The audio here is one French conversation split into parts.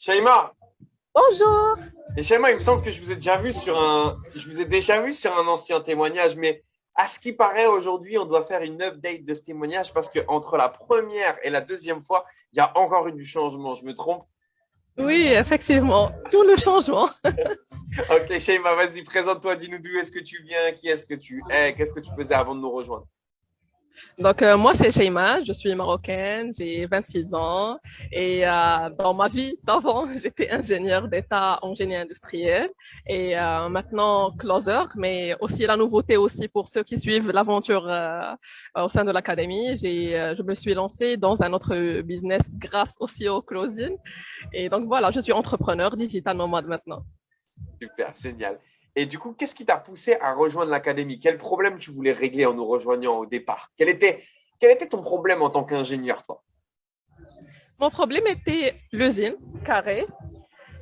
Shaima, Bonjour. et Shaima, il me semble que je vous ai déjà vu sur un ancien témoignage, mais à ce qui paraît aujourd'hui, on doit faire une update de ce témoignage parce que entre la première et la deuxième fois, il y a encore eu du changement. Je me trompe? Oui, effectivement, tout le changement. Ok, Shaima, vas-y, présente-toi, dis-nous d'où est-ce que tu viens, qui est-ce que tu es, qu'est-ce que tu faisais avant de nous rejoindre? Donc, moi, c'est Sheima, je suis marocaine, j'ai 26 ans et dans ma vie d'avant, j'étais ingénieure d'État en génie industriel et maintenant closer, mais aussi la nouveauté aussi pour ceux qui suivent l'aventure au sein de l'académie. Je me suis lancée dans un autre business grâce aussi au closing et donc voilà, je suis entrepreneur digital nomade maintenant. Super, génial. Et du coup, qu'est-ce qui t'a poussé à rejoindre l'académie? Quel problème tu voulais régler en nous rejoignant au départ? Quel était ton problème en tant qu'ingénieur, toi? Mon problème était l'usine carré.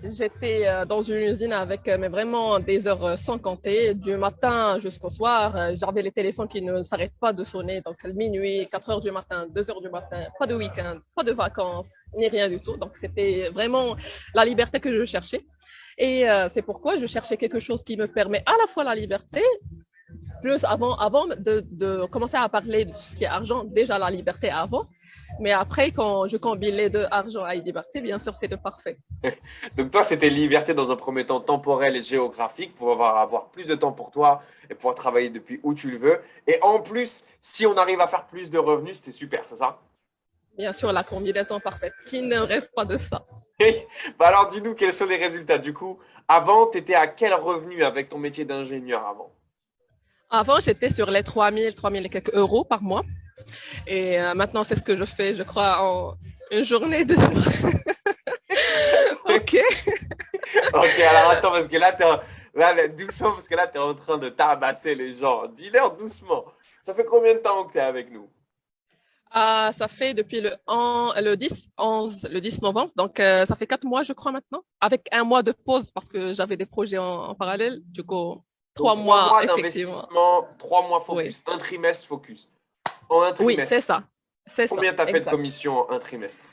J'étais dans une usine avec mais vraiment des heures sans compter, du matin jusqu'au soir. J'avais les téléphones qui ne s'arrêtent pas de sonner, donc minuit, 4 heures du matin, 2 heures du matin, pas de week-end, pas de vacances, ni rien du tout. Donc c'était vraiment la liberté que je cherchais. Et c'est pourquoi je cherchais quelque chose qui me permet à la fois la liberté, plus avant de commencer à parler de ce qui est argent, déjà la liberté avant. Mais après, quand je combine les deux, argent et liberté, bien sûr, c'est le parfait. Donc toi, c'était liberté dans un premier temps temporel et géographique pour avoir plus de temps pour toi et pouvoir travailler depuis où tu le veux. Et en plus, si on arrive à faire plus de revenus, c'était super, c'est ça? Bien sûr, la combinaison parfaite. Qui ne rêve pas de ça? Bah alors, dis-nous quels sont les résultats. Du coup, avant, tu étais à quel revenu avec ton métier d'ingénieur avant? Avant, j'étais sur les 3 000 et quelques euros par mois. Et maintenant, c'est ce que je fais, je crois, en une journée de jour. OK. Ok, alors attends, parce que là, doucement, parce que là, tu es en train de tabasser les gens. Dis-leur doucement. Ça fait combien de temps que tu es avec nous? Ça fait depuis le 10, 11, le 10 novembre. Donc, ça fait 4 mois, je crois, maintenant. Avec un mois de pause parce que j'avais des projets en parallèle. Du coup, Donc, trois trois mois, mois effectivement. d'investissement, 3 mois Oui. focus, un trimestre focus. En un Oui, c'est trimestre, ça. C'est ça. combien tu as fait de Exact. commission en un trimestre?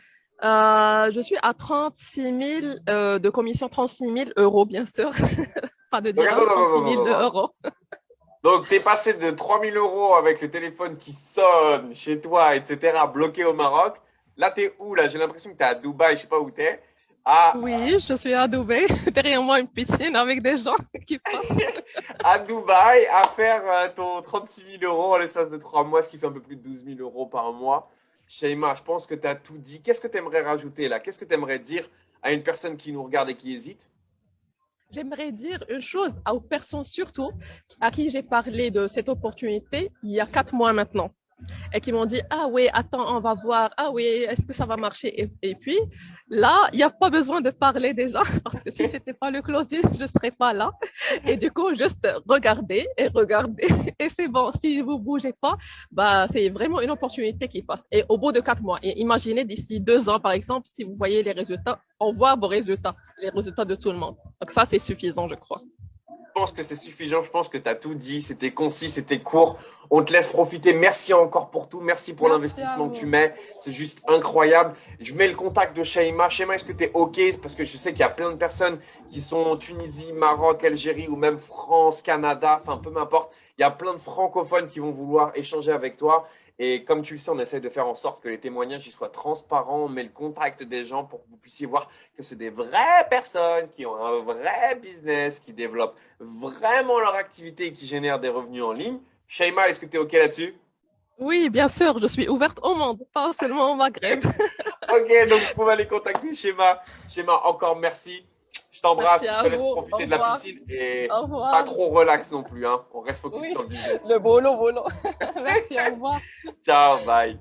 Je suis à 36 000 de commission, 36 000 euros, bien sûr. Pas de Donc, attends, dirhams, attends, 36 attends, 000 attends, attends. euros. Donc, tu es passé de 3 000 € avec le téléphone qui sonne chez toi, etc., bloqué au Maroc. Là, tu es où, là? J'ai l'impression que tu es à Dubaï, je sais pas où tu es. À, Oui, je suis à Dubaï. Derrière moi, une piscine avec des gens qui passent. à Dubaï, à faire ton 36 000 € en l'espace de 3 mois, ce qui fait un peu plus de 12 000 € par mois. Sheima, je pense que tu as tout dit. Qu'est-ce que tu aimerais rajouter là? Qu'est-ce que tu aimerais dire à une personne qui nous regarde et qui hésite? J'aimerais dire une chose aux personnes surtout à qui j'ai parlé de cette opportunité il y a 4 mois maintenant et qui m'ont dit ah oui attends on va voir ah oui est-ce que ça va marcher et puis là il n'y a pas besoin de parler déjà parce que si c'était pas le closing je serais pas là et du coup juste regardez et c'est bon si vous bougez pas bah c'est vraiment une opportunité qui passe et au bout de 4 mois et imaginez d'ici 2 ans par exemple si vous voyez les résultats on voit vos résultats les résultats de tout le monde donc ça c'est suffisant je crois. Je pense que c'est suffisant. Je pense que tu as tout dit. C'était concis, c'était court. On te laisse profiter. Merci encore pour tout. Merci pour Merci à l'investissement que tu vous. mets. C'est juste incroyable. Je mets le contact de Shaima. Shaima, est-ce que tu es OK? Parce que je sais qu'il y a plein de personnes qui sont en Tunisie, Maroc, Algérie ou même France, Canada, enfin peu m'importe. Il y a plein de francophones qui vont vouloir échanger avec toi. Et comme tu le sais, on essaie de faire en sorte que les témoignages ils soient transparents. On met le contact des gens pour que vous puissiez voir que c'est des vraies personnes qui ont un vrai business, qui développent vraiment leur activité et qui génèrent des revenus en ligne. Shaima, est-ce que tu es OK là-dessus? Oui, bien sûr, je suis ouverte au monde, pas seulement au Maghreb. Ok, donc vous pouvez aller contacter Shaima. Shaima, encore merci. Je Merci t'embrasse, je à te laisse vous. Au profiter de la revoir. piscine et Au pas revoir. trop relax non plus, hein. On reste focus Oui, sur le business. le boulot, boulot. Merci, au revoir. Ciao, bye.